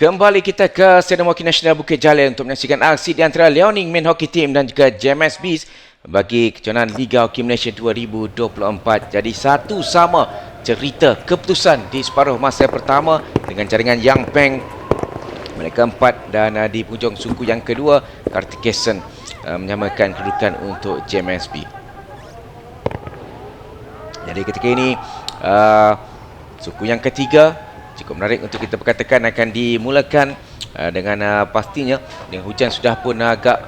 Kembali kita ke Stadium Hoki Nasional Bukit Jalil untuk menyaksikan aksi di antara Liaoning Men Hockey Team dan juga JMS Bees bagi kejohanan Liga Hoki Malaysia 2024. Jadi satu sama cerita keputusan di separuh masa pertama dengan jaringan Yang Peng mereka empat, dan di hujung suku yang kedua Kartikesan menyamakan kedudukan untuk JMS Bees. Jadi ketika ini suku yang ketiga cukup menarik untuk kita perkatakan akan dimulakan dengan pastinya dengan hujan sudah pun agak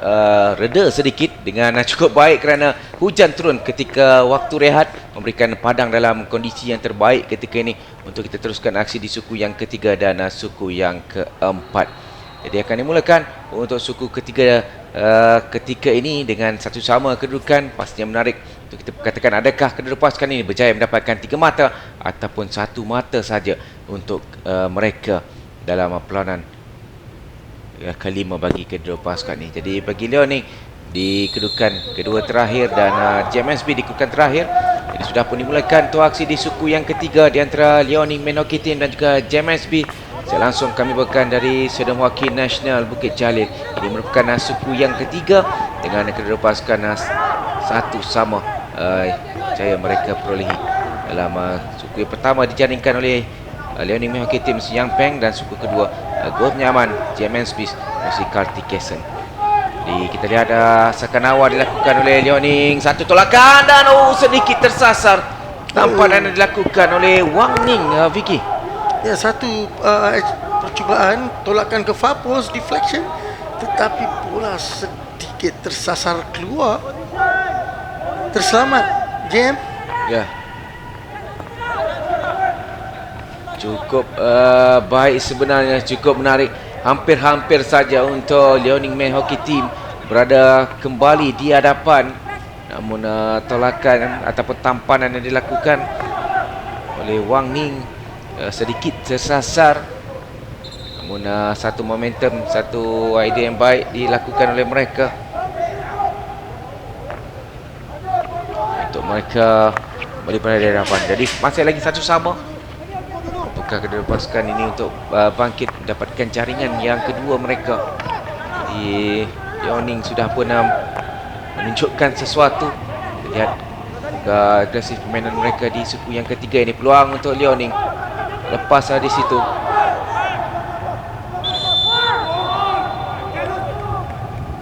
reda sedikit dengan cukup baik kerana hujan turun ketika waktu rehat memberikan padang dalam kondisi yang terbaik ketika ini untuk kita teruskan aksi di suku yang ketiga dan suku yang keempat. Jadi akan dimulakan untuk suku ketiga ketika ini dengan satu sama kedudukan. Pastinya menarik untuk kita katakan adakah kedua pasukan ini berjaya mendapatkan 3 mata ataupun 1 mata saja untuk mereka dalam perlawanan kelima bagi kedua pasukan ini. Jadi bagi Liaoning di kedudukan kedua terakhir dan JMSB di kedudukan terakhir. Jadi sudah pun dimulakan untuk aksi di suku yang ketiga di antara Liaoning Men Hockey Team dan juga JMSB. Saya langsung kami bawakan dari Stadium Hoki Nasional Bukit Jalil. Ini merupakan suku yang ketiga dengan kedua pasukan satu sama jaya mereka perolehi dalam suku yang pertama dijaringkan oleh Liaoning Men Hockey Team Yang Peng dan suku kedua gol penyaman JMS Bees masih Kartikesan. Jadi kita lihat sakan awal dilakukan oleh Liaoning, satu tolakan dan sedikit tersasar tamparan yang dilakukan oleh Wang Ning. Vicky, ya, satu percubaan tolakan ke far post deflection, tetapi bola sedikit tersasar keluar. Terselamat Jam. ya, cukup baik sebenarnya, cukup menarik. Hampir-hampir saja untuk Liaoning Men Hockey Team berada kembali di hadapan, namun tolakan ataupun tampanan yang dilakukan oleh Wang Ning sedikit tersasar. Namun satu momentum, satu idea yang baik dilakukan oleh mereka untuk mereka kembali pada hadapan. Jadi masih lagi satu sama. Apakah kedua pasukan ini untuk bangkit mendapatkan jaringan yang kedua mereka? Jadi Liaoning sudah pun menunjukkan sesuatu. Lihat agresif permainan mereka di suku yang ketiga ini. Peluang untuk Liaoning lepas di situ.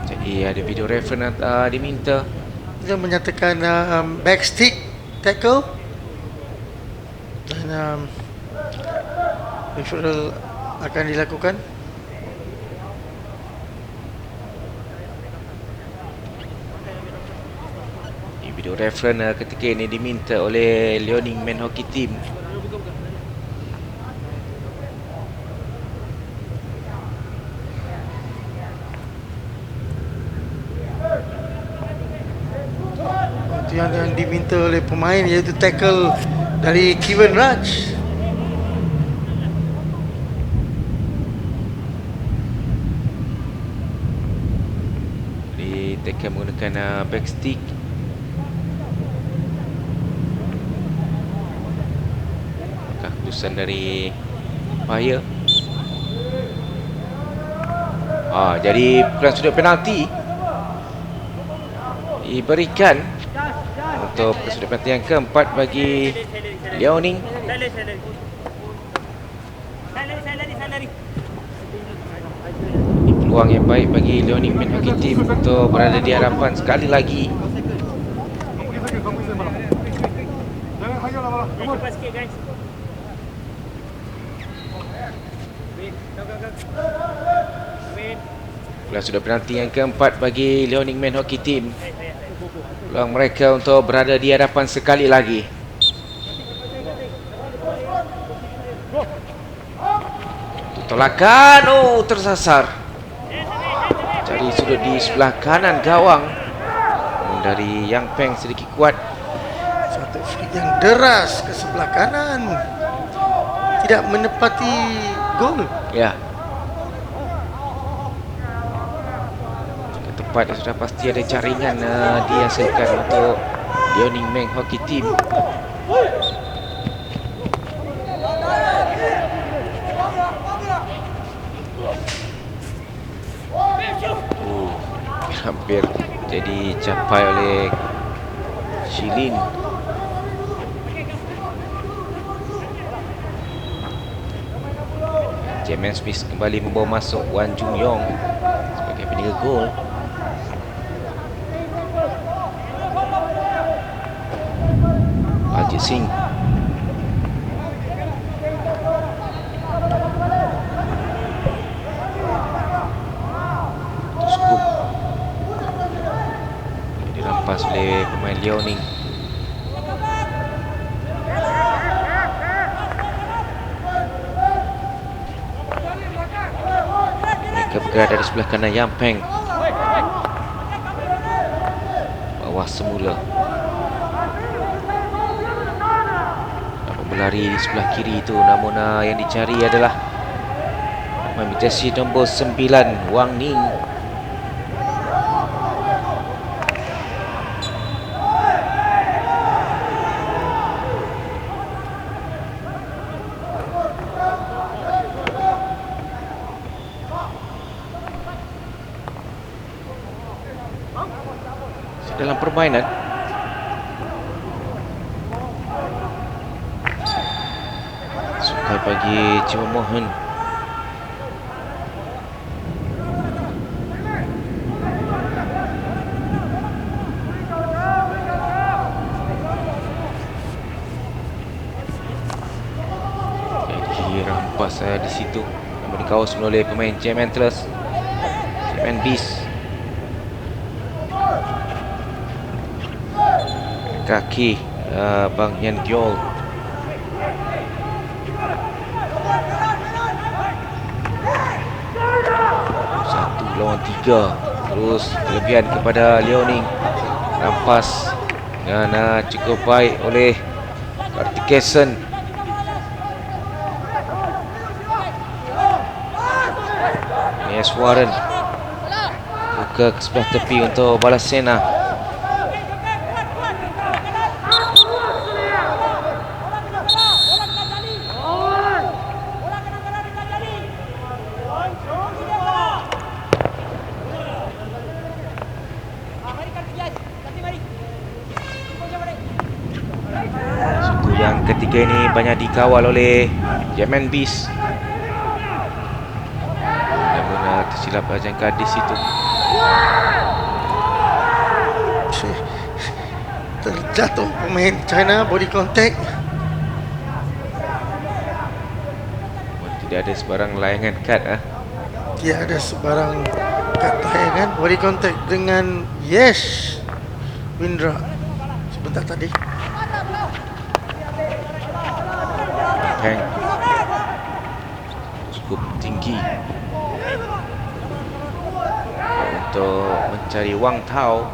Jadi ada video reference diminta. Dia menyatakan backstick tackle dan referral akan dilakukan. Video reference ketika ini diminta oleh Liaoning Men Hockey Team. Itu yang diminta oleh pemain, iaitu tackle dari Kevin Raj. Di tackle menggunakan backstick. Keputusan dari umpire. Jadi peluang sudut penalti diberikan untuk sudut penalti yang keempat bagi Liaoning. Ini peluang yang baik bagi Liaoning Men Hockey Team untuk berada di hadapan sekali lagi. Peluang sudut penalti yang keempat bagi Liaoning Men Hockey Team. Peluang mereka untuk berada di hadapan sekali lagi. Tolakan, tersasar. Cari sudut di sebelah kanan gawang. Dari Yang Peng sedikit kuat. Satu flick yang deras ke sebelah kanan, tidak menepati gol. Ya, tepat sudah pasti ada jaringan dihasilkan untuk Liaoning Men Hockey Team. hampir jadi capai oleh Shilin. Jamin Smith kembali membawa masuk Wan Jung Yong sebagai penjaga gol. Aljit Singh. Scoop dirampas oleh pemain Liaoning. Mereka berada di sebelah kanan Yang Peng. Bawah semula. Dapat berlari di sebelah kiri itu, namun yang dicari adalah pemain jersey nombor 9 Wang Ning. Dalam permainan sukai bagi Jiwa Mohan. Jadi rampas di situ, namun dikawal oleh pemain Jam Antlers, Jam Beast. Kaki Bang Yan Gyol. Satu lawan 3. Terus kelebihan kepada Liaoning. Rampas dengan cukup baik oleh Kartikeyan. Yes, Warren buka ke sebelah tepi untuk Balasena. Yang ketiga ini banyak dikawal oleh Jamin Beast. Namun tersilap jangka di situ. Terjatuh pemain China, body contact. Tidak ada sebarang layangan kad. Tidak ada sebarang kad layangan. Body contact dengan Yes Windra sebentar tadi. Peng cukup tinggi untuk mencari Wang Tao.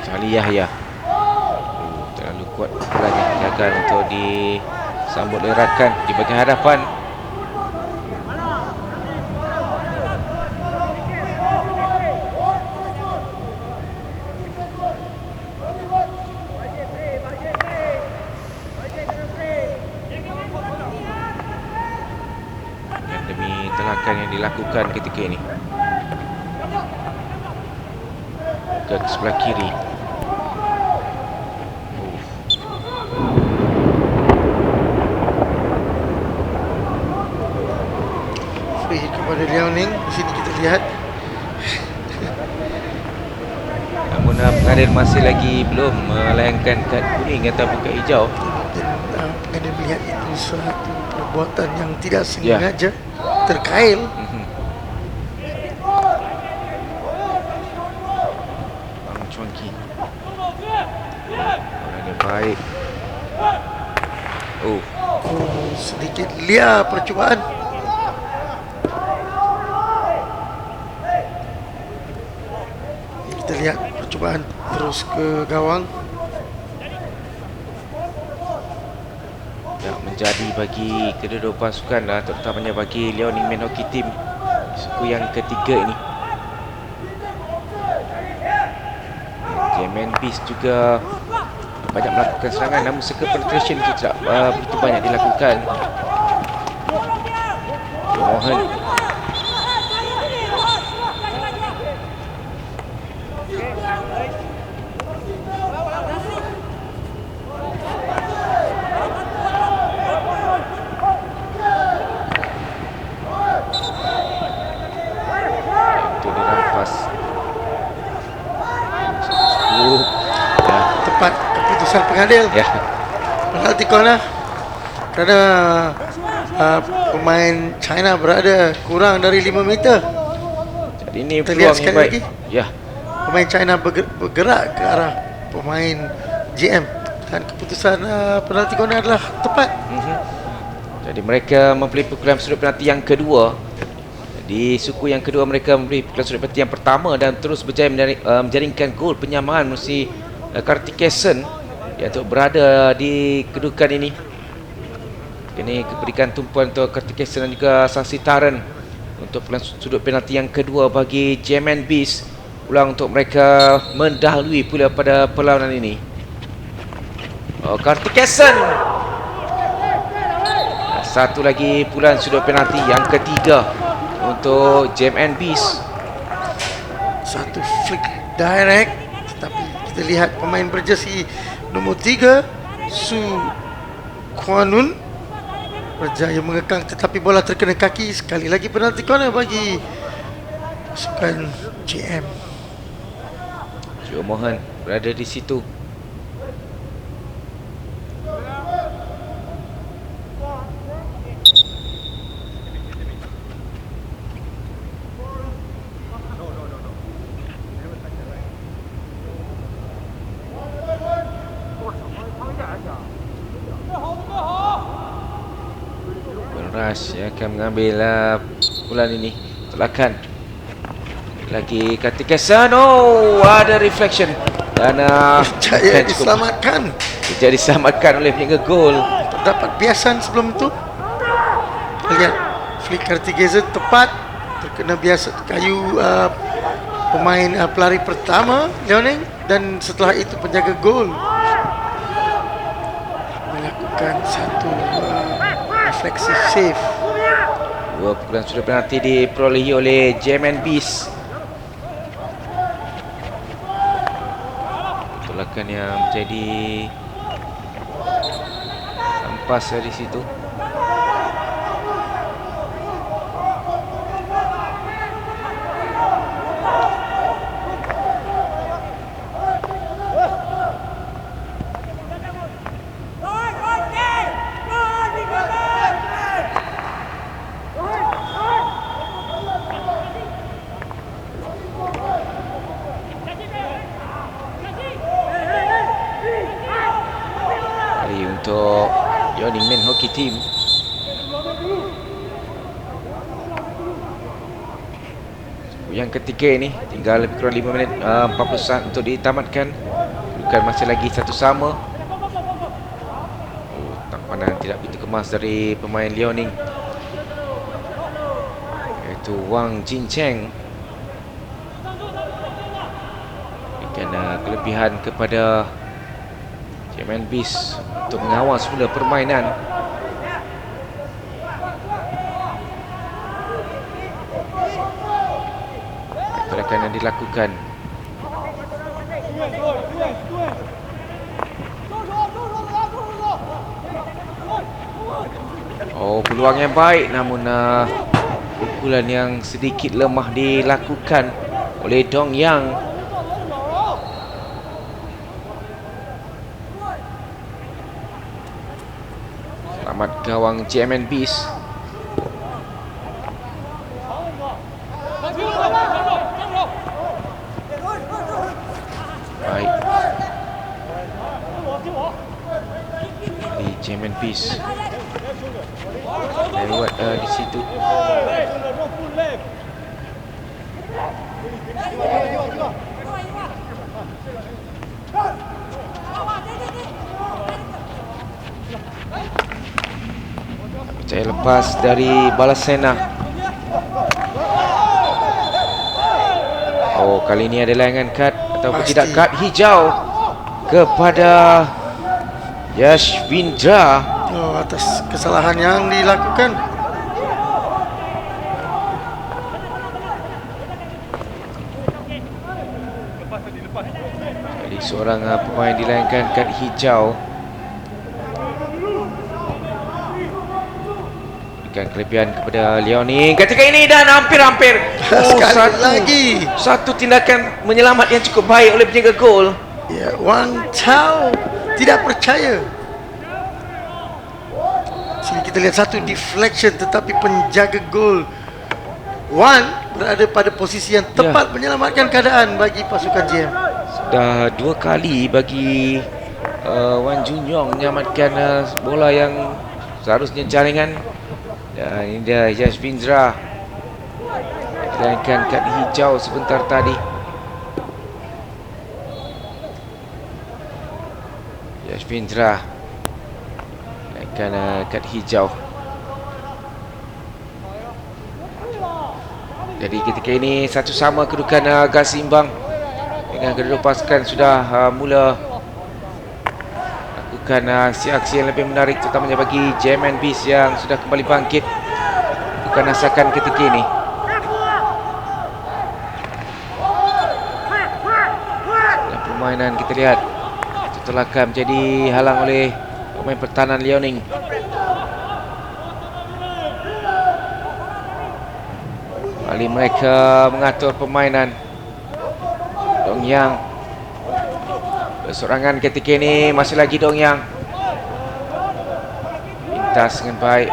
Charlie Yahya terlalu kuat pukulannya, gagal untuk disambut oleh rakan di bahagian hadapan. Demi telakan yang dilakukan ketika ini. Ke sebelah kiri. Free kepada Liaoning. Di sini kita lihat. Namun pengadil masih lagi belum melayangkan kad kuning ataupun kad hijau. Dan pengadil melihat itu suatu perbuatan yang tidak sengaja terkail. Bang Chuan Ki orang yang baik. Sedikit liar percubaan. Kita lihat percubaan terus ke gawang. Menjadi bagi kedua-dua pasukan lah, terutamanya bagi Liaoning Men Hockey Team suku yang ketiga ini. J-Man Beast juga banyak melakukan serangan, namun circle penetration itu tidak begitu banyak dilakukan. Mohan itu dirampas. Ya, Tepat keputusan pengadil. ya. Penalti corner kerana pemain China berada kurang dari 5 meter. Jadi ini Kita lihat peluang yang sekali baik. lagi. Ya, Pemain China bergerak ke arah pemain JM dan keputusan penalti corner adalah tepat. jadi mereka membeli pukulan sudut penalti yang kedua. Di suku yang kedua mereka membeli pukulan sudut penalti yang pertama dan terus berjaya menjaringkan gol penyamaan melalui Kartikeyan yang untuk berada di kedudukan ini. Ini berikan tumpuan untuk Kartikeyan dan juga Saksi Taran untuk pukulan sudut penalti yang kedua bagi J-Man Beast. Ulang untuk mereka mendahului pula pada perlawanan ini. Kartikeyan. Satu lagi pukulan sudut penalti yang ketiga untuk J-Man Beast. Satu flick direct, tetapi kita lihat pemain berjersey nombor 3 Su Kwanun berjaya mengekang, tetapi bola terkena kaki. Sekali lagi penalti corner bagi pasukan JM. Jo Mohan berada di situ. Rush yang akan mengambil pukulan ini. Telakan lagi Kartikeyan. Oh, ada reflection dan Jaya diselamatkan. jadi diselamatkan oleh penjaga gol. Terdapat biasan sebelum itu. Lihat flick Kartikeyan tepat, terkena biasa kayu pemain pelari pertama Leoneng, dan setelah itu penjaga gol melakukan satu refleksi save. Dua pukulan sudut penalti diperolehi oleh J-Man Beast. Tolakan yang menjadi ampas dari situ. Untuk Yoni Men Hockey Team. Yang ketiga ini tinggal lebih kurang 5 minit 40 saat untuk ditamatkan. Bukan masih lagi satu sama. Tampanan tidak begitu kemas dari pemain Liaoning, iaitu Wang Jincheng. Berikan kelebihan kepada J-Man Beast untuk mengawal semula permainan. Gerakan yang dilakukan. Oh, peluang yang baik, namun pukulan yang sedikit lemah dilakukan oleh Dong Yang. Selamat gawang J-Man Beast. Baik. Di J-Man Beast. Lewat di situ. Percaya lepas dari Balasena. Oh, kali ini ada layangan kad ataupun Pasti. tidak kad hijau kepada Yashvindra. Oh, atas kesalahan yang dilakukan. Jadi seorang pemain dilayangkan kad hijau. Berikan kelebihan kepada Liaoning ketika ini dan hampir-hampir. Sekali lagi. Satu tindakan menyelamat yang cukup baik oleh penjaga gol. Ya, Wang Chao tidak percaya. Sini kita lihat satu deflection, tetapi penjaga gol Wan berada pada posisi yang tepat menyelamatkan keadaan bagi pasukan JM. Sudah 2 kali bagi Wan Junyong menyelamatkan bola yang seharusnya jaringan. Dan ini dia Yashvindra dilayangkan kad hijau sebentar tadi. Yashvindra dilayangkan kad hijau. Jadi ketika ini satu sama, kedudukan agak seimbang. Dengan kedua pasukan sudah mula lakukan aksi-aksi yang lebih menarik, terutamanya bagi JM Beast yang sudah kembali bangkit. Bukan asakan ketika ini. Dan permainan kita lihat tolakan menjadi halang oleh pemain pertahanan Liaoning. Kali mereka mengatur permainan. Dong Yang berserangan ketika ini, masih lagi Dong Yang pintas dengan baik,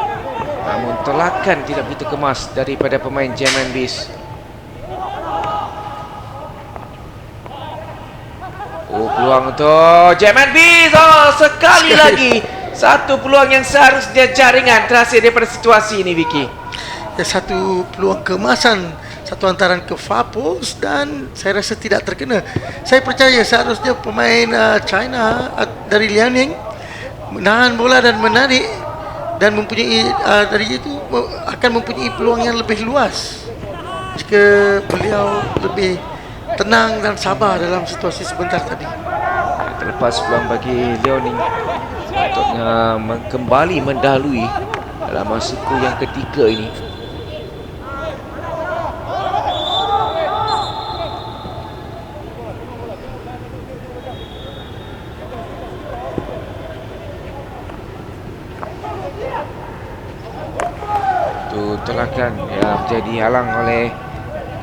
namun tolakan tidak begitu kemas daripada pemain German Beast. Peluang untuk German Beast. Sekali lagi satu peluang yang seharusnya jaringan terhasil daripada situasi ini, Vicky. Ya, satu peluang kemasan, satu antaran ke Fapos dan saya rasa tidak terkena. Saya percaya seharusnya pemain China dari Liaoning menahan bola dan menarik dan mempunyai dari itu akan mempunyai peluang yang lebih luas jika beliau lebih tenang dan sabar dalam situasi sebentar tadi. Terlepas peluang bagi Liaoning untuk kembali mendahului dalam suku yang ketiga ini. Tolakan yang menjadi halang oleh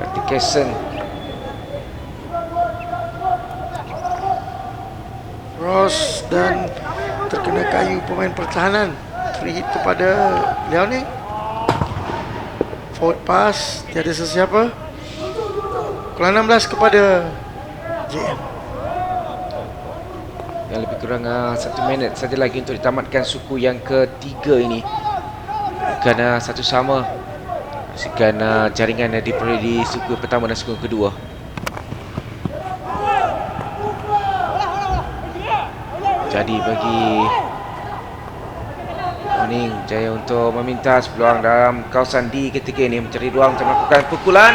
Kartikeson. Ross dan terkena kayu pemain pertahanan. Free hit kepada Liaoning. Forward pass, tiada sesiapa. Bola 16 kepada JM. Yang lebih kurang 1 minit saja lagi untuk ditamatkan suku yang ketiga ini. Bukan satu sama. Pastikan jaringan yang diperoleh di suku pertama dan suku kedua. Jadi bagi Liaoning jaya untuk meminta peluang dalam kawasan D ketika ini, mencari ruang untuk melakukan pukulan.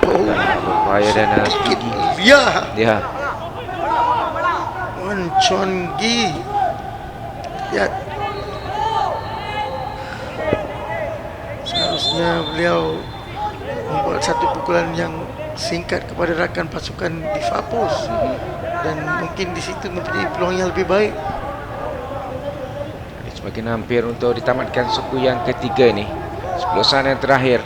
Berbahaya dan tinggi. Ya. Wan Chon Gi. Lihat. Seharusnya beliau membuat satu pukulan yang singkat kepada rakan pasukan di Fapos. Dan mungkin di situ mempunyai peluang yang lebih baik. Semakin hampir untuk ditamatkan suku yang ketiga ini. 10 saat yang terakhir.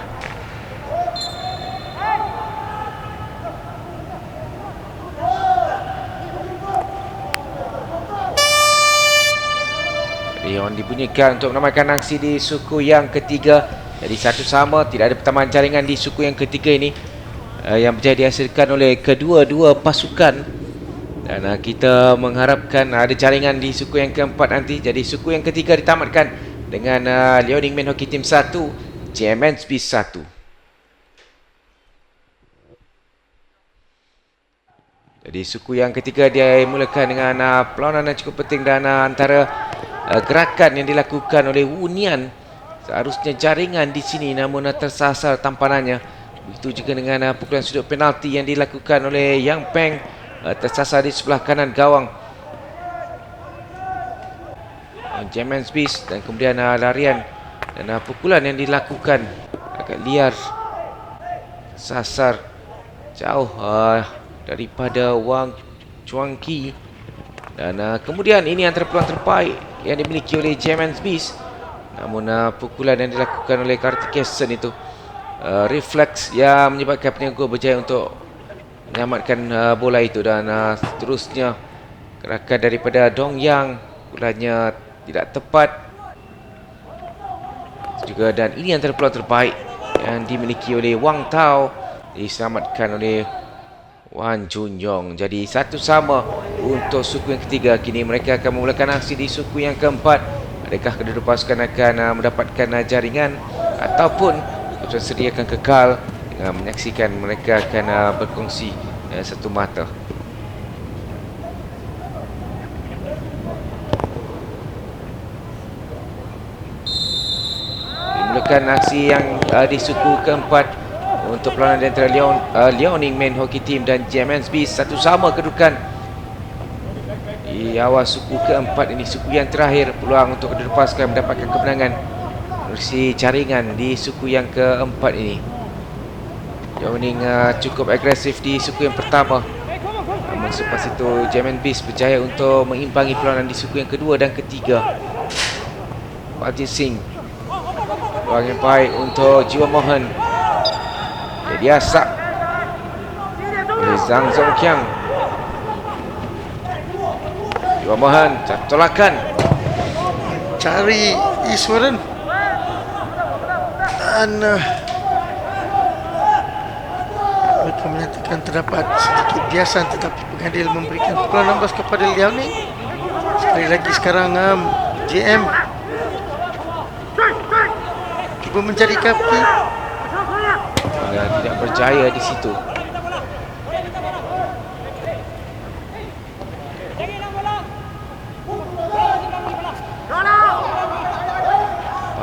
Rion dibunyikan untuk menamakan aksi di suku yang ketiga. Jadi satu sama, tidak ada pertambahan jaringan di suku yang ketiga ini yang menjadi dihasilkan oleh kedua-dua pasukan. Dan kita mengharapkan ada jaringan di suku yang keempat nanti. Jadi suku yang ketiga ditamatkan dengan Liaoning Men Hockey Team 1, JM Beast 1. Jadi suku yang ketiga dia mulakan dengan perlawanan yang cukup penting dan antara gerakan yang dilakukan oleh Wu Nian. Seharusnya jaringan di sini namun tersasar tampanannya Begitu juga dengan pukulan sudut penalti yang dilakukan oleh Yang Peng, tersasar di sebelah kanan gawang Jermaine Smith, dan kemudian larian dan pukulan yang dilakukan agak liar, sasar jauh daripada Wang Chuangqi. Dan kemudian ini antara peluang terbaik yang dimiliki oleh Jermaine Smith. Namun pukulan yang dilakukan oleh Karthikeyan itu refleks yang menyebabkan peniaga berjaya untuk menyelamatkan bola itu. Dan seterusnya gerakan daripada Dong Yang, pukulannya tidak tepat juga, dan ini antara peluang terbaik yang dimiliki oleh Wang Tao, diselamatkan oleh Wan Chunyong. Jadi 1-1 untuk suku yang ketiga. Kini mereka akan memulakan aksi di suku yang keempat. Adakah kedua pasukan akan mendapatkan jaringan ataupun keputusan sedia akan kekal dengan menyaksikan mereka akan berkongsi satu mata. Dimulakan aksi yang di suku keempat untuk perlawanan antara Liaoning Men Hockey Team dan Jermaine Smith. 1-1 kedudukan di awal suku keempat ini, suku yang terakhir. Peluang untuk kedua pasukan mendapatkan kemenangan melalui jaringan di suku yang keempat ini. Liaoning cukup agresif di suku yang pertama, namun selepas itu Jermaine Smith berjaya untuk mengimbangi perlawanan di suku yang kedua dan ketiga. Wajid Singh, peluang yang baik untuk Jiwa Mohan, dia sak oleh Zhang Zhongqiang. Jiwa Mohan, tolakan cari Iswaran, dan mereka menyatakan terdapat sedikit biasan, tetapi pengadil memberikan pukulan 16 kepada Liaoning. Sekali lagi sekarang JM cuba mencari kaki, tidak berjaya di situ.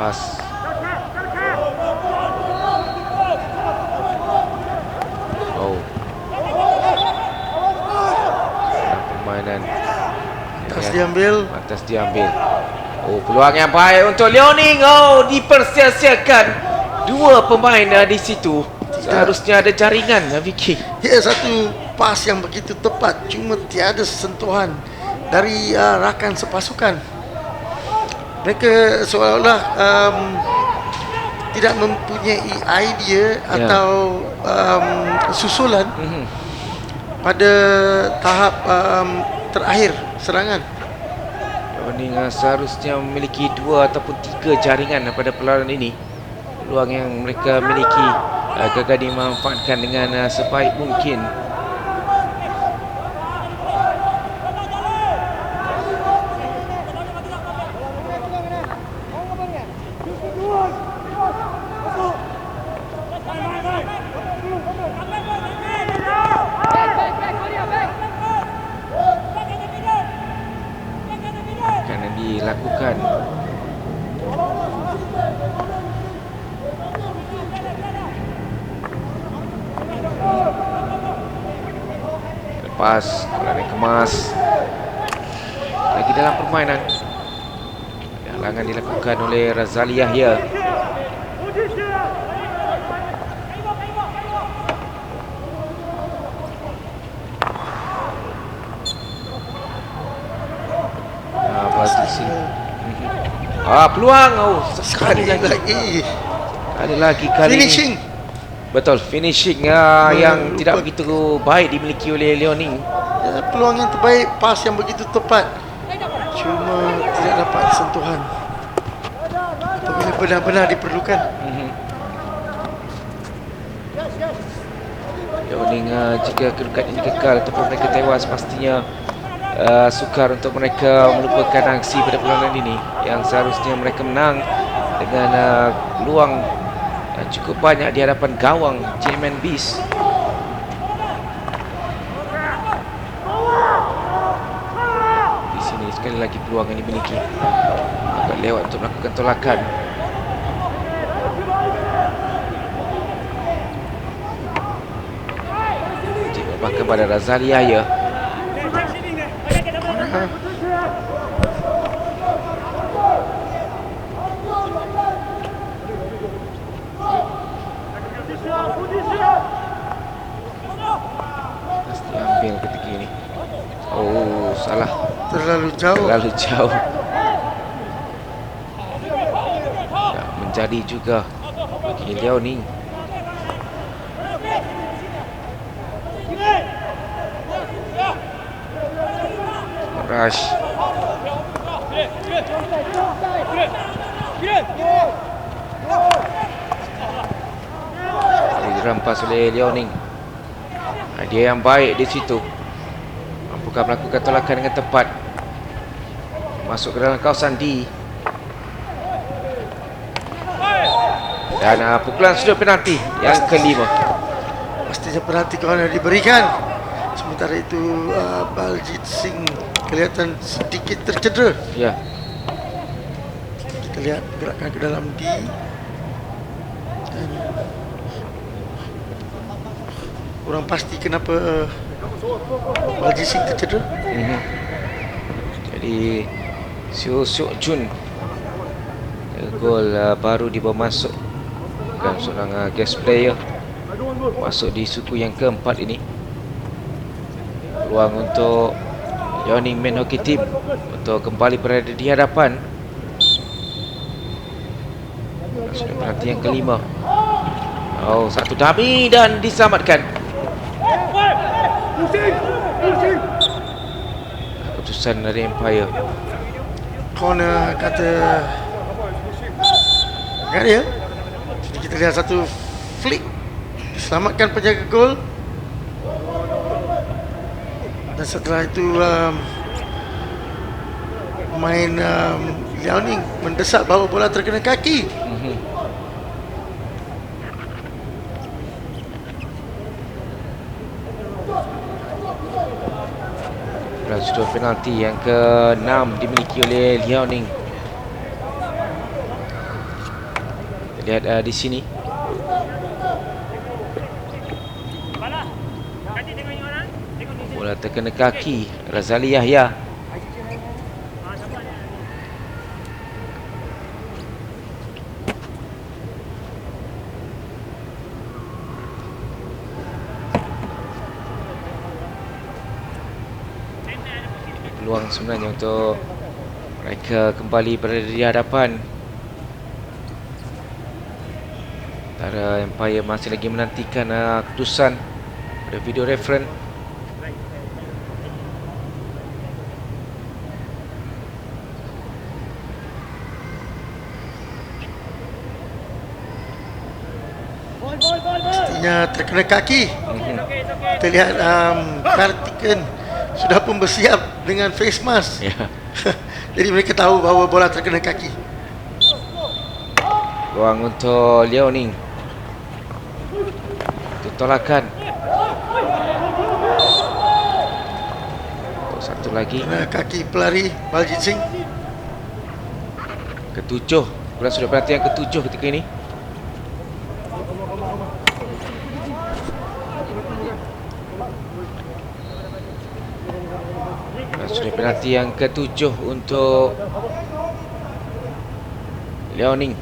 Pas permainan atas diambil. Peluang yang baik untuk Liaoning. Dipersia-siakan dua pemain di situ. Seharusnya ada jaringan, Vicky. Ya, satu pas yang begitu tepat, cuma tiada sentuhan dari rakan sepasukan. Mereka seolah-olah tidak mempunyai idea atau susulan pada tahap terakhir serangan. Liaoning seharusnya memiliki 2 ataupun 3 jaringan pada perlawanan ini. Peluang yang mereka miliki gagal dimanfaatkan dengan sebaik mungkin. Akan dilakukan lepas lari kemas lagi dalam permainan. Halangan dilakukan oleh Razali Yahya. Peluang sekali lagi. Finishing. Betul, finishing yang tidak begitu baik dimiliki oleh Liaoning. Ya, peluang yang terbaik, pas yang begitu tepat, cuma tidak dapat sentuhan apabila benar-benar diperlukan. Liaoning jika kedudukan ini kekal ataupun mereka tewas, pastinya sukar untuk mereka melupakan aksi pada perlawanan ini yang seharusnya mereka menang dengan peluang cukup banyak di hadapan gawang Jermaine Smith. Di sini sekali lagi peluang yang dimiliki, agak lewat untuk melakukan tolakan. Lepas kepada Razali Yahya. Pasti ambil ketika ini. Oh, salah. Terlalu jauh. Terlalu jauh. Tak menjadi juga bagi Liao Ning. Rush. Dirampas oleh Liao Ning. Dia yang baik di situ. Mampukah melakukan tolakan dengan tepat. Masuk ke dalam kawasan D. Dan pukulan sudut penalti yang kelima. Pastinya penalti corner diberikan. Sementara itu Baljit Singh kelihatan sedikit tercedera. Ya. Kita lihat gerakan ke dalam D. Dan kurang pasti kenapa Baljit Singh tercedera. Jadi Seo Seok Jun gol baru dibawa masuk dan seorang guest player masuk di suku yang keempat ini. Peluang untuk Liao Ning Men Hockey Team untuk kembali berada di hadapan. Sudah penalti yang kelima. Oh, satu dummy dan diselamatkan. Keputusan dari Empire. Corner kata Garia. Jadi kita lihat satu flick diselamatkan penjaga gol. Dan setelah itu pemain Liao Ning mendesak bahawa bola terkena kaki. Dan sudut penalti yang ke-6 dimiliki oleh Liao Ning. Kita lihat di sini. Bola terkena kaki Razali Yahya. Peluang sebenarnya untuk mereka kembali berada di hadapan. Antara Empire masih lagi menantikan keputusan pada video reference. Pastinya terkena kaki. Kita lihat Kartiken sudah pun bersiap dengan face mask. Ya. Jadi mereka tahu bahawa bola terkena kaki. Peluang untuk Liao Ning. Itu tolakan. Satu lagi. Kena kaki pelari Baljit Singh. Ketujuh. Bola sudut penalti yang ketujuh ketika ini. Sudut penalti yang ketujuh untuk Liao Ning.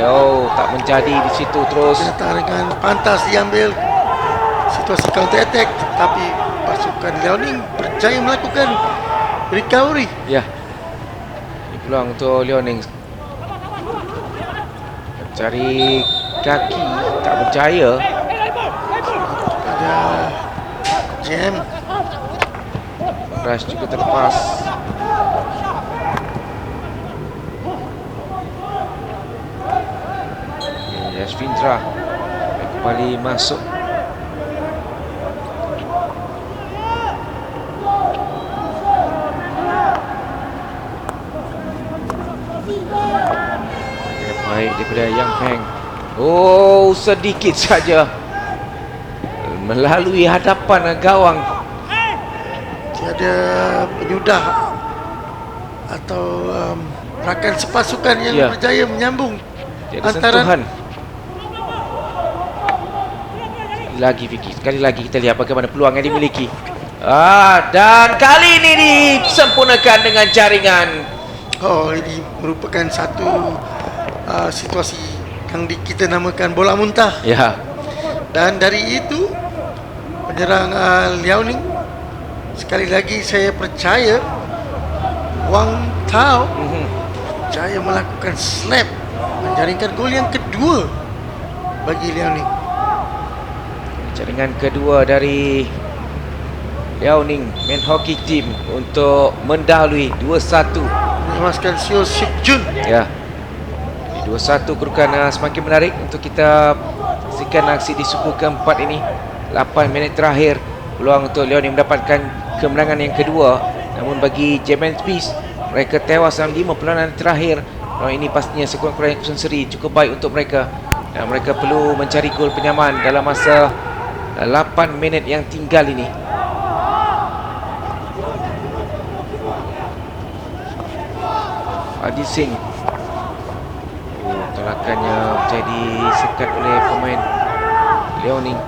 Oh, tak menjadi di situ terus. Kenyataan dengan pantas diambil situasi counter attack, tapi pasukan Liao Ning berjaya melakukan recovery. Ya. Ini peluang untuk Liao Ning. Cari kaki tak berjaya. Ada jam. Rush juga terlepas. Yashvindra kembali masuk. Baik daripada Yang Peng. Oh, sedikit saja melalui hadapan gawang. Tiada penyudah atau rakan sepasukan yang Ya. berjaya menyambung Tiada antara sentuhan. Lagi Vicky, sekali lagi kita lihat bagaimana peluang yang dimiliki. Dan kali ini disempurnakan dengan jaringan. Oh, ini merupakan satu situasi yang kita namakan bola muntah. Ya, Dan dari itu penyerang Liao Ning, sekali lagi saya percaya Wang Tao berjaya melakukan slap, menjaringkan gol yang kedua bagi Liao Ning. jaringan kedua dari Liao Ning main hockey team untuk mendahului 2-1. Menewaskan Seo Sik Jun. Ya. 2-1 kedudukan semakin menarik untuk kita saksikan aksi di suku keempat ini. 8 minit terakhir, peluang untuk Liao Ning mendapatkan kemenangan yang kedua. Namun bagi German Peace, mereka tewas dalam 5 perlawanan terakhir. Peluang ini pastinya sekurang-kurangnya kosong seri cukup baik untuk mereka. Dan mereka perlu mencari gol penyaman dalam masa 8 minit yang tinggal ini. Ajit Singh. Tolakannya jadi sekat oleh pemain Liao Ning.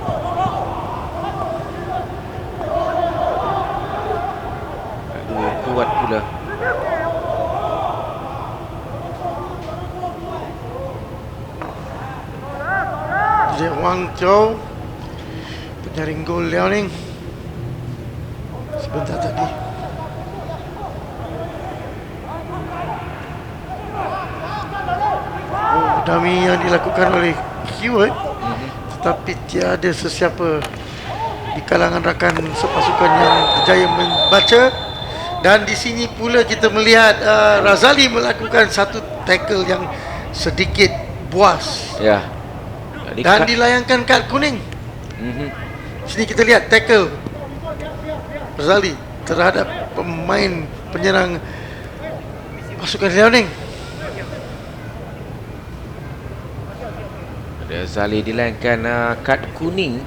Aduh, kuat pula. Jadi Wang Tao penyaring gol Liao Ning sebentar tadi. Dummy yang dilakukan oleh Keyword, tetapi tiada sesiapa di kalangan rakan sepasukan yang berjaya membaca. Dan di sini pula kita melihat Razali melakukan satu tackle yang sedikit buas Ya. dan dilayangkan kad kuning. Sini kita lihat tackle Razali terhadap pemain penyerang pasukan Liao Ning. Razali dilayangkan kad kuning.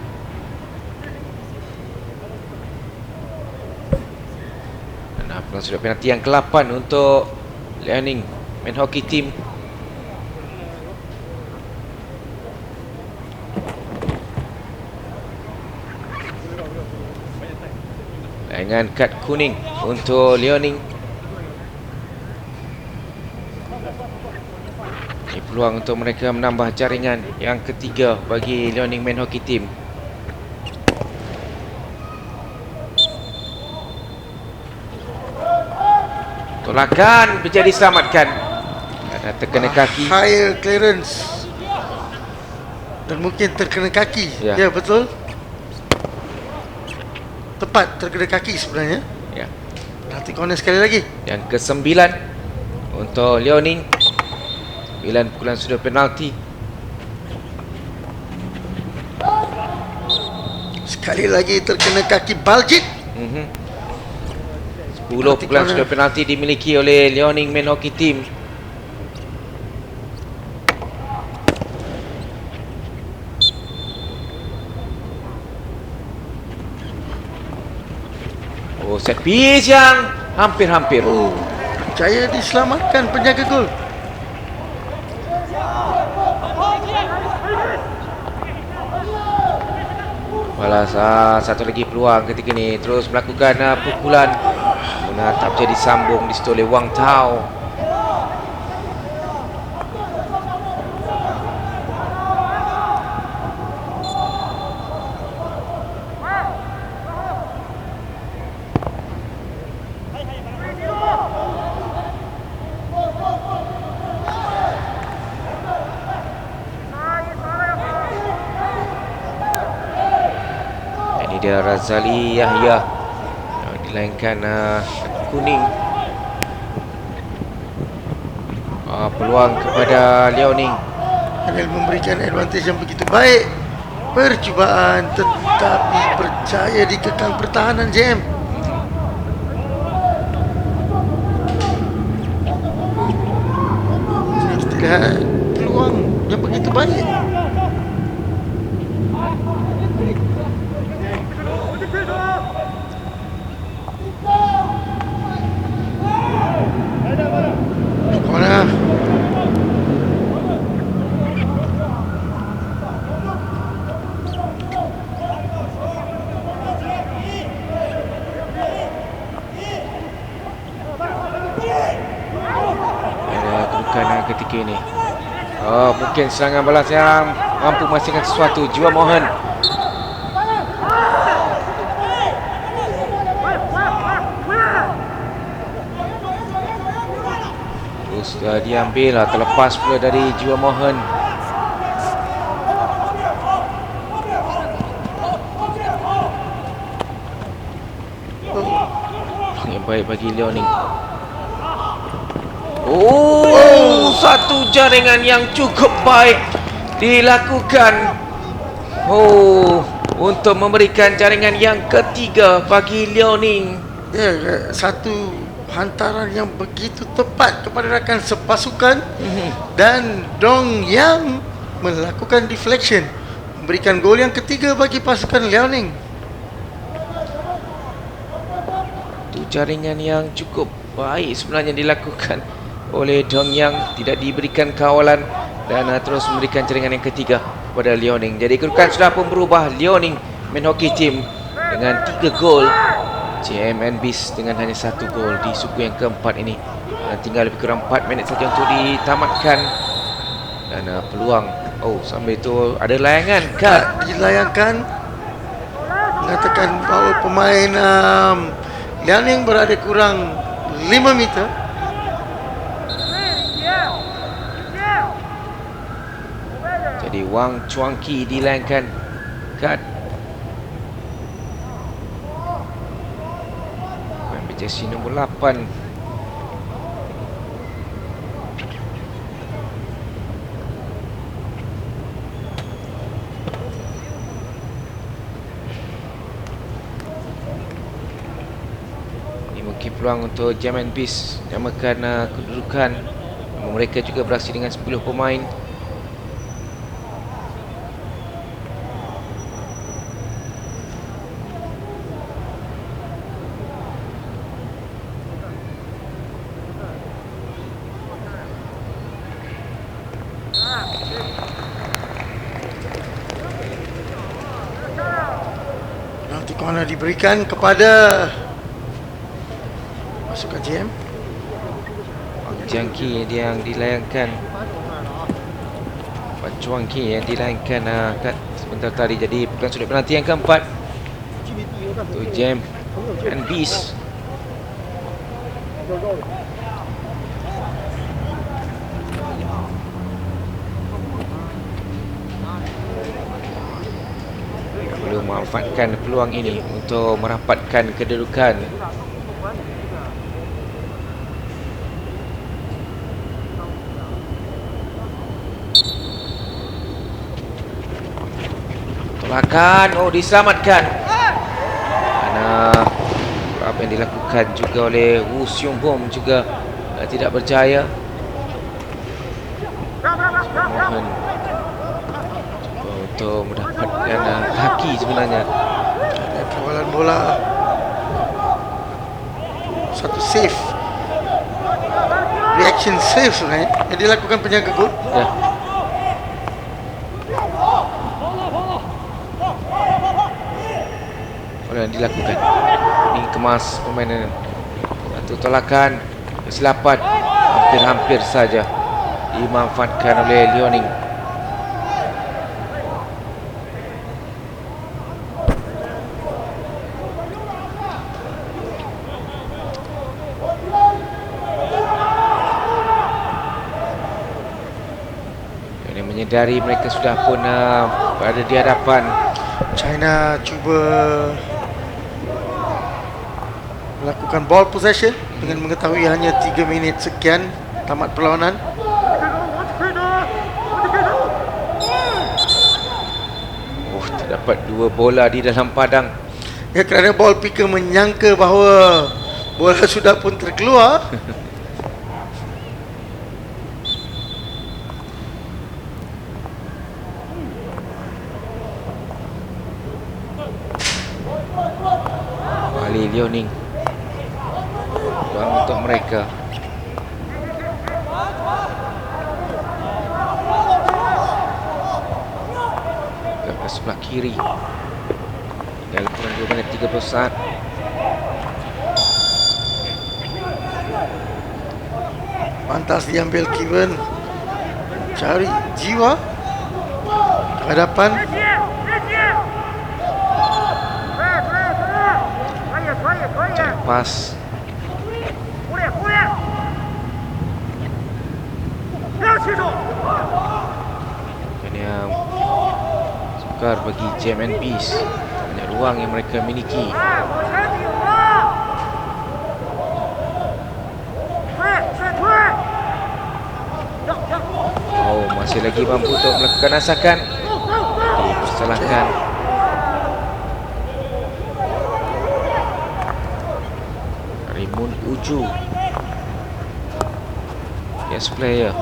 Dan peluang sudut penalti yang ke-8 untuk Liao Ning main hockey team. Layangan kad kuning untuk Liao Ning. Ini peluang untuk mereka menambah jaringan yang ketiga bagi Liao Ning main hockey team. Tolakan menjadi selamatkan. Ada terkena kaki. Higher clearance dan mungkin terkena kaki. Ya. Ya, betul. Tepat terkena kaki sebenarnya. Ya. Penalti corner sekali lagi. Yang ke-9 untuk Liao Ning. 9 pukulan sudut penalti. Sekali lagi terkena kaki Baljit. 10 pukulan sudut penalti dimiliki oleh Liao Ning main hockey team. Oh, set piece yang hampir-hampir. Oh, jaya diselamatkan penjaga gol. Balas satu lagi peluang ketika ini. Terus melakukan pukulan. Namun tak jadi sambung di situ oleh Wang Tao. Ini dia Razali Yahya yang dilainkan kuning. Peluang kepada Liao Ning. Hanel memberikan advantage yang begitu baik. Percubaan tetapi berjaya dikekang pertahanan JM. Kita lihat peluang yang begitu baik. lakukan ketika ini. Oh, mungkin serangan balas yang mampu menghasilkan sesuatu. Jiwa Mohan. Terus diambil lah, terlepas pula dari Jiwa Mohan. Yang baik bagi Liao Ning. Oh, satu jaringan yang cukup baik dilakukan. Oh, untuk memberikan jaringan yang ketiga bagi Liao Ning. Ya, satu hantaran yang begitu tepat kepada rakan sepasukan dan Dong Yang melakukan deflection, memberikan gol yang ketiga bagi pasukan Liao Ning. Itu jaringan yang cukup baik sebenarnya dilakukan oleh Dong Yang, tidak diberikan kawalan dan terus memberikan jaringan yang ketiga kepada Liao Ning. Jadi kedudukan sudah pun berubah. Liao Ning main hockey team dengan 3 gol, JMN Beast dengan hanya 1 gol di suku yang keempat ini. Tinggal lebih kurang 4 minit saja untuk ditamatkan. Dan peluang, oh sambil itu ada layangan kad. Dilayangkan, mengatakan bahawa pemain Liao Ning berada kurang 5 meter. Jadi Wang Chuangqi dilayangkan kad. Pemain jersey nombor 8. Ini mungkin peluang untuk German Beast menyamakan kedudukan. Mereka juga beraksi dengan 10 pemain. Penalti corner diberikan kepada pasukan JM. Wang Jiangqi yang dilayangkan, Wang Chuangqi yang dilayangkan kat sebentar tadi. Jadi bukan sudut penalti yang keempat untuk Jam and Beast. Perlu memanfaatkan peluang ini untuk merapatkan kedudukan. Tolakan, oh diselamatkan. Karena apa yang dilakukan juga oleh Wu Xiong-bom juga tidak berjaya. Mohon cuba untuk mendapatkan kaki sebenarnya. Ada kawalan bola, satu save, reaction save sebenarnya yang dilakukan penjaga gol. Ya. Apa yang dilakukan? Ini kemas permainan. Satu tolakan, kesilapan hampir-hampir saja dimanfaatkan oleh Liao Ning. Ini menyedari mereka sudah pun berada di hadapan. China cuba melakukan ball possession dengan mengetahui hanya 3 minit sekian tamat perlawanan. Oh, terdapat 2 bola di dalam padang. Ya, kerana ball picker menyangka bahawa bola sudah pun terkeluar. Kembali Liao Ning. Peluang untuk mereka. Ke sebelah kiri. Tinggal kurang 2 minit 30 saat. Pantas diambil Kevin. Cari jiwa ke hadapan. Pas. Ini yang sukar bagi Jam and Beast. Banyak ruang yang mereka miliki. Oh, masih lagi mampu untuk melakukan asakan. Dipersalahkan. Rimun Uju. Yes player.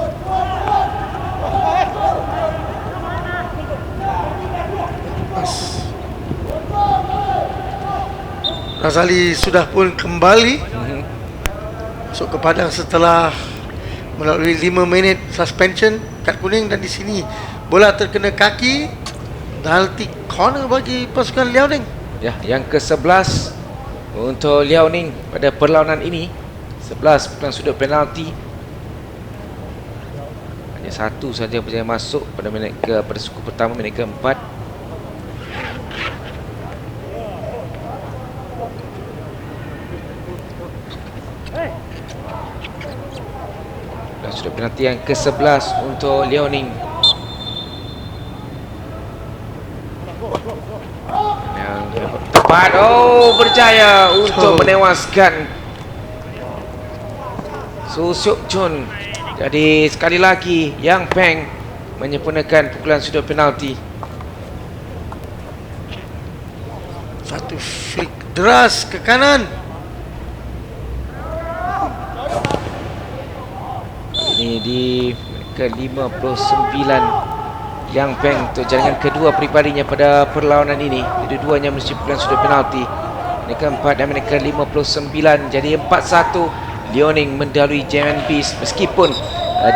Razali sudah pun kembali masuk ke padang setelah melalui 5 minit suspension, kad kuning, dan di sini bola terkena kaki. Penalti corner bagi pasukan Liaoning. Ya, yang ke-11 untuk Liaoning pada perlawanan ini. 11 bukan sudut penalti. Hanya satu saja berjaya masuk pada pada suku pertama, minit ke-4. Dan sudut penalti yang ke-11 untuk Liaoning. Yang tepat, berjaya untuk menewaskan Su Seok Chun. Jadi sekali lagi Yang Peng menyempurnakan pukulan sudut penalti. Satu flick deras ke kanan. Ini di ke-59 Yang Peng untuk jaringan kedua peribadinya pada perlawanan ini. Kedua-duanya mesti pukulan sudut penalti. Minit ke-4 dan minit ke-59. Jadi 4-1 Liaoning mendahului Jam and Beast. Meskipun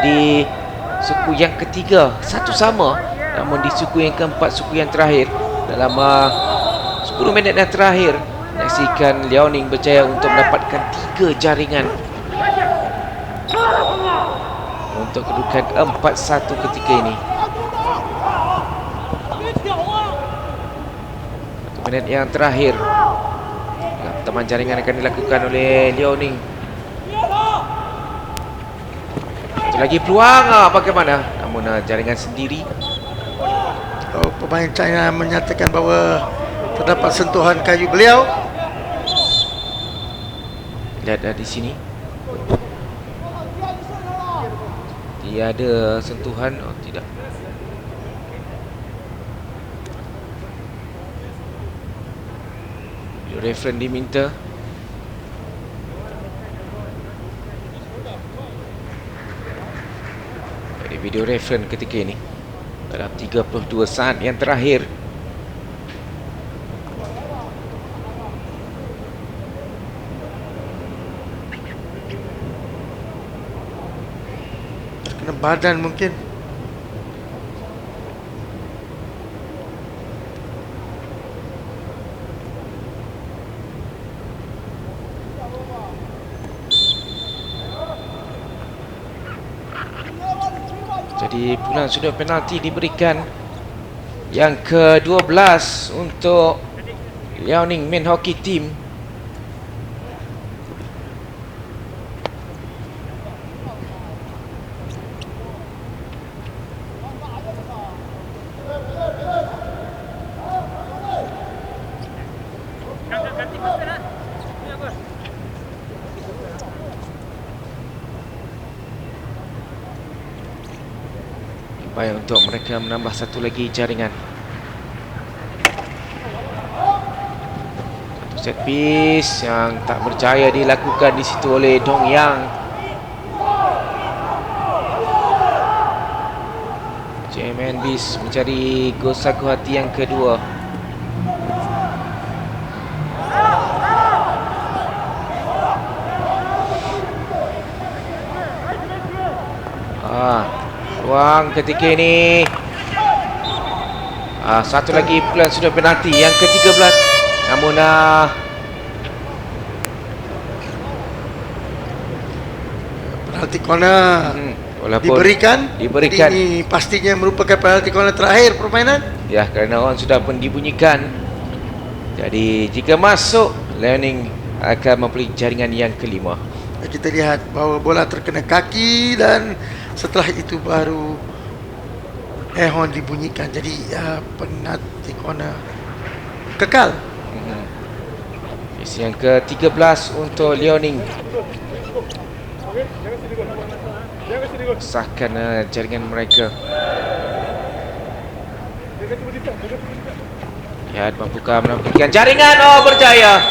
di suku yang ketiga satu sama, namun di suku yang keempat, suku yang terakhir, dalam 10 minit yang terakhir, menyaksikan Liaoning berjaya untuk mendapatkan 3 jaringan untuk kedudukan 4-1 ketika ini. 1 minit yang terakhir, pertemuan jaringan akan dilakukan oleh Liaoning. Lagi peluang, bagaimana? Namun jaringan sendiri. Pemain China menyatakan bahawa terdapat sentuhan kayu beliau. Lihat di sini. Tiada sentuhan. Oh, tidak. Referee diminta. Video reference ketika ini dalam 32 saat yang terakhir. Terkena badan mungkin. Jadi pukulan sudut penalti diberikan yang ke-12 untuk Liaoning Men Hockey Team. Baik untuk mereka menambah satu lagi jaringan. Satu set piece yang tak berjaya dilakukan di situ oleh Dong Yang. Jam and Beast mencari gol sagu hati yang kedua. Ruang ketika ini. Satu lagi pukulan sudut penalti yang ke-13. Namun penalti corner Walaupun diberikan. diberikan. Ini pastinya merupakan penalti corner terakhir permainan. Ya, kerana orang sudah pun dibunyikan. Jadi jika masuk, Liaoning akan mempunyai jaringan yang kelima. Kita lihat bahawa bola terkena kaki dan setelah itu baru air horn dibunyikan. Jadi penalti corner kekal. Isi yang ke-13 untuk Liaoning. Sahkan jaringan mereka. Lihat mampukah menampilkan jaringan. Oh, berjaya.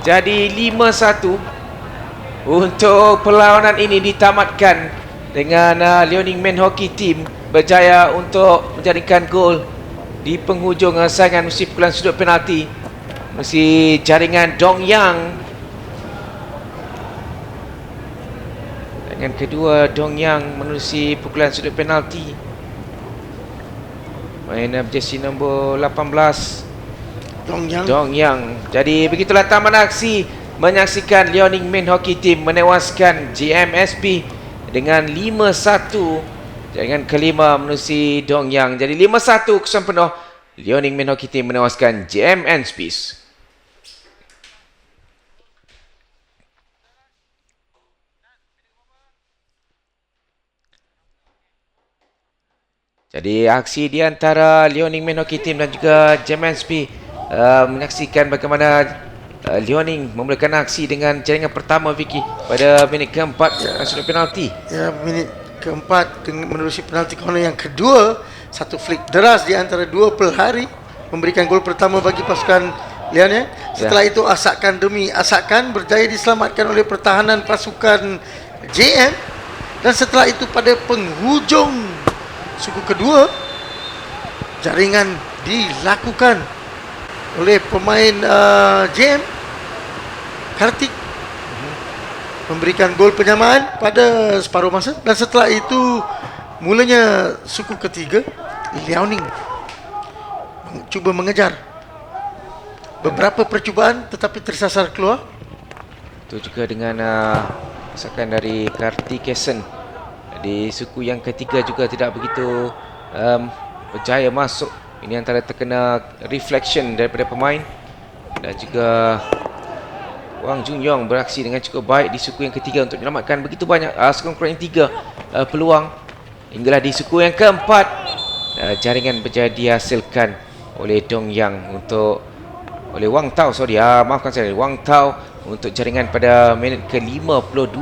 Jadi 5-1 untuk perlawanan ini ditamatkan dengan Liaoning Men Hockey Team berjaya untuk menjaringkan gol di penghujung saingan musim pukulan sudut penalti. Mesti jaringan Dong Yang. Dengan kedua Dong Yang menerusi pukulan sudut penalti. Main jersey nombor 18 Dong Yang. Jadi begitulah taman aksi menyaksikan Liaoning Men Hockey Team menewaskan JMSB dengan 5-1. Jaringan kelima menerusi Dong Yang. Jadi 5-1 kesan penuh. Liaoning Men Hockey Team menewaskan JMSB. Jadi aksi di antara Liaoning Men Hockey Team dan juga JMSB menyaksikan bagaimana Liaoning memulakan aksi dengan jaringan pertama, Vicky, pada minit keempat sudut penalti. Ya, minit keempat dengan menerusi penalti corner yang kedua. Satu flick deras di antara dua pelari memberikan gol pertama bagi pasukan Liaoning. Setelah itu asakan demi asakan berjaya diselamatkan oleh pertahanan pasukan JM. Dan setelah itu pada penghujung suku kedua, jaringan dilakukan oleh pemain JM Kartik, memberikan gol penyamaan pada separuh masa. Dan setelah itu mulanya suku ketiga, Liaoning cuba mengejar beberapa percubaan tetapi tersasar keluar. Itu juga dengan masakan dari Kartikesan di suku yang ketiga juga tidak begitu berjaya masuk. Ini antara terkena reflection daripada pemain. Dan juga Wang Junyong beraksi dengan cukup baik di suku yang ketiga untuk menyelamatkan begitu banyak sekurang-kurangnya 3 peluang. Hinggalah di suku yang keempat, jaringan berjaya dihasilkan oleh Dong Yang oleh Wang Tao, maafkan saya, Wang Tao untuk jaringan pada minit ke-52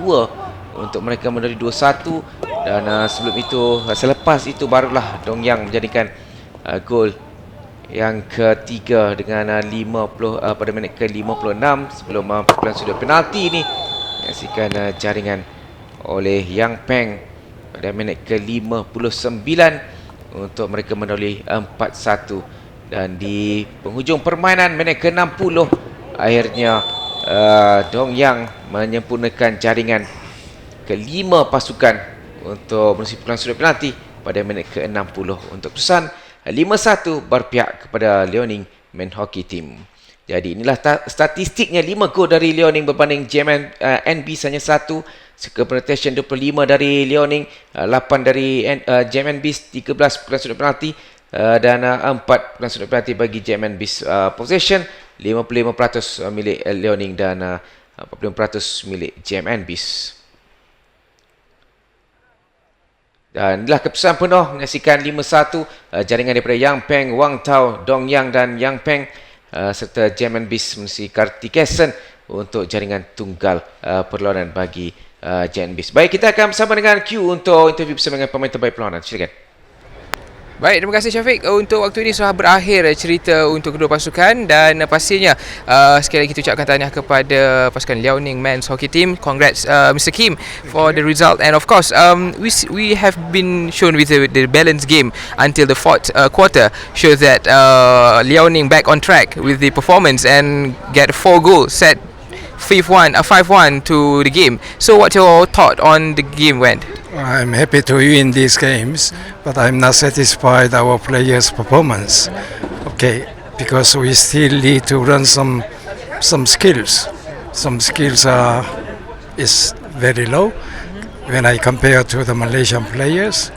untuk mereka menjadi 2-1. Dan sebelum itu, selepas itu barulah Dong Yang menjadikan gol yang ketiga dengan 50 pada minit ke-56 sebelum pukulan sudut penalti ini menyaksikan jaringan oleh Yang Peng pada minit ke-59 untuk mereka mendahului 4-1. Dan di penghujung permainan minit ke-60 akhirnya Dong Yang menyempurnakan jaringan kelima pasukan untuk menerusi pukulan sudut penalti pada minit ke-60 untuk keputusan 5-1 berpihak kepada Liaoning Men Hockey Team. Jadi inilah statistiknya, 5 gol dari Liaoning berbanding JMNB hanya 1. Score penetration 25 dari Liaoning, 8 dari JMNB, 13 pukulan sudut penalti dan 4 pukulan sudut penalti bagi JMNB. Possession 55% milik Liaoning dan 45% milik JMNB. Dan inilah keputusan penuh menyaksikan 5-1 jaringan daripada Yang Peng, Wang Tao, Dong Yang dan Yang Peng serta JMNB mesti Kartikesan untuk jaringan tunggal perlawanan bagi JMNB. Baik, kita akan bersama dengan Q untuk interview bersama dengan pemain terbaik perlawanan. Silakan. Baik, terima kasih Syafiq. Untuk waktu ini sudah berakhir cerita untuk kedua pasukan dan pastinya sekali lagi kita ucapkan tahniah kepada pasukan Liaoning Men's Hockey Team. Congrats Mr. Kim for the result, and of course we have been shown with the balanced game until the fourth quarter shows that Liaoning back on track with the performance and get 4 goals, set 5-1 to the game. So what's your thought on the game went? I'm happy to win these games, but I'm not satisfied our players' performance. Okay, because we still need to learn some skills. Some skills is very low. When I compare to the Malaysian players,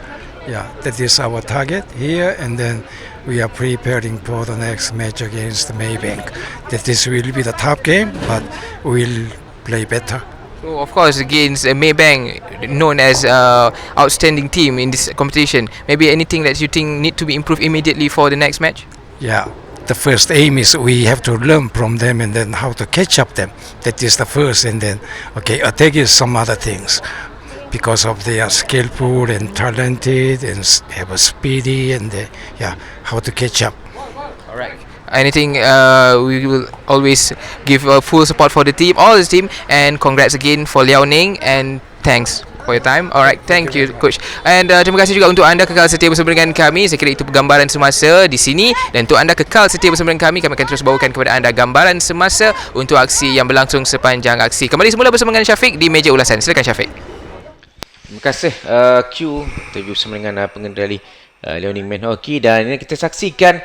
yeah, that is our target here, and then we are preparing for the next match against Maybank. That this will be the top game, but we'll play better. So of course against Maybank, known as outstanding team in this competition, maybe anything that you think need to be improved immediately for the next match? Yeah, the first aim is we have to learn from them and then how to catch up them. That is the first, and then attack is some other things. Because of they are skillful and talented and have a speedy and how to catch up. Alright. Anything we will always give full support for the team, all the team, and congrats again for Liao Ning and thanks for your time. Alright, thank you coach. And terima kasih juga untuk anda kekal setia bersama dengan kami. Saya kira itu gambaran semasa di sini, dan untuk anda kekal setia bersama dengan kami akan terus bawakan kepada anda gambaran semasa untuk aksi yang berlangsung sepanjang aksi. Kembali semula bersama dengan Syafiq di meja ulasan. Silakan Syafiq. Terima kasih Q, interview bersama dengan pengendali Liaoning Men Hockey, dan ini kita saksikan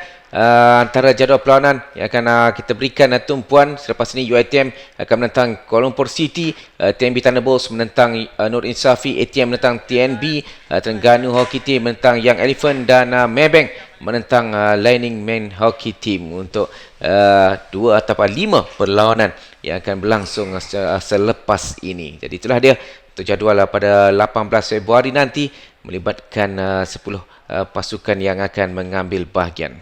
antara jadual perlawanan yang akan kita berikan tumpuan. Selepas ini UiTM akan menentang Kuala Lumpur City, TNB Thunderbolts menentang Nur Insafi, ATM menentang TNB, Terengganu Hockey Team menentang Young Elephant, dan Maybank menentang Liaoning Men Hockey Team untuk 2 atau 5 perlawanan yang akan berlangsung selepas ini. Jadi itulah dia untuk jadual pada 18 Februari nanti, melibatkan 10 pasukan yang akan mengambil bahagian.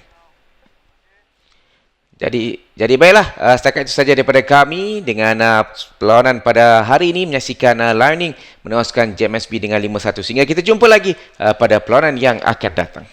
Jadi baiklah, setakat itu saja daripada kami dengan perlawanan pada hari ini, menyaksikan Liaoning menewaskan JMSB dengan 5-1. Sehingga kita jumpa lagi pada perlawanan yang akan datang.